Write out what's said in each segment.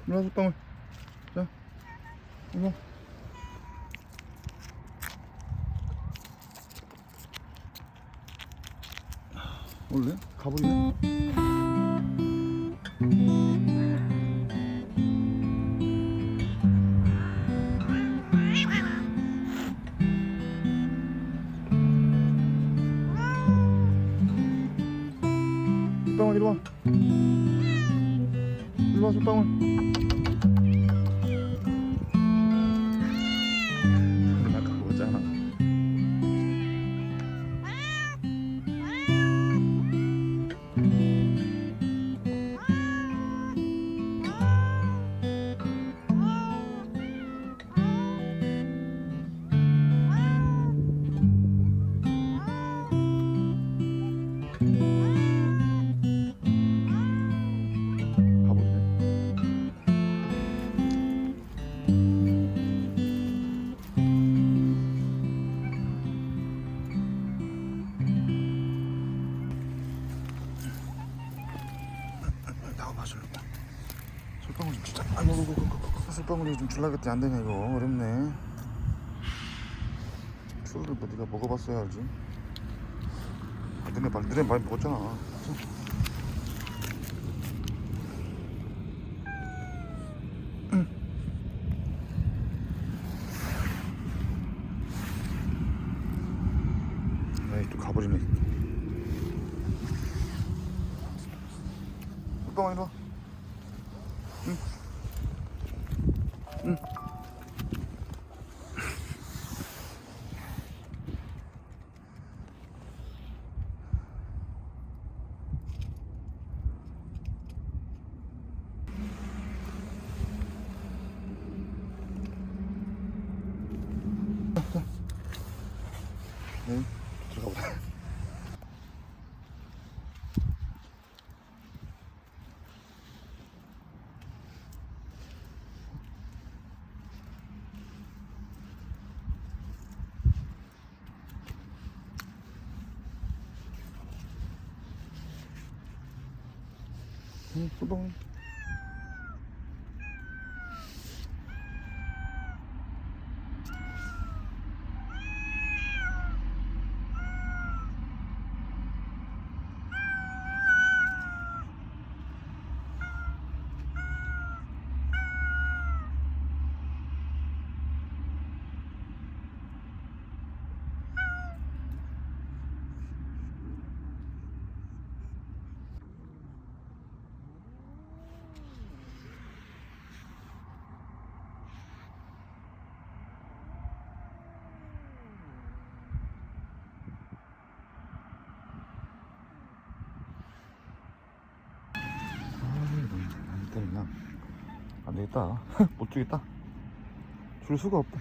일로 와, 속방울. 자, 이거. 올래? 가버리네. 속방울 이리 와. 이리 와, 속방울. 나 가보잖아. 솔방울 좀 주자. 아이고, 솔방울이 좀 줄라겠지. 안 되냐, 이거. 어렵네. 술을 뭐 네가 먹어봤어야 알지. 아, 너네 많이 먹었잖아. 에이, 또 가버리네. 솔방울 이리 와. 응. 응. 네, 들어가 보자. 응, 솔방울. 안 되냐? 안 되겠다. 못 주겠다. 줄 수가 없다.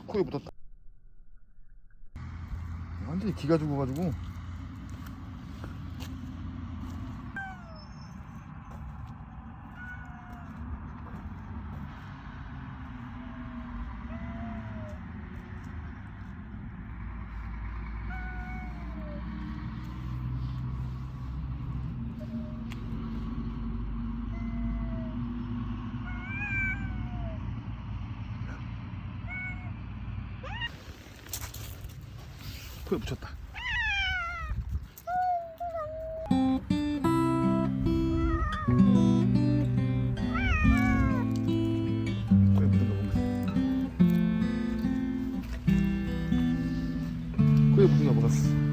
코에 묻었다. 완전히 기가 죽어가지고. 코에 묻혔다. 코에 묻은 거 먹었어. 코에 묻은 거 먹었어.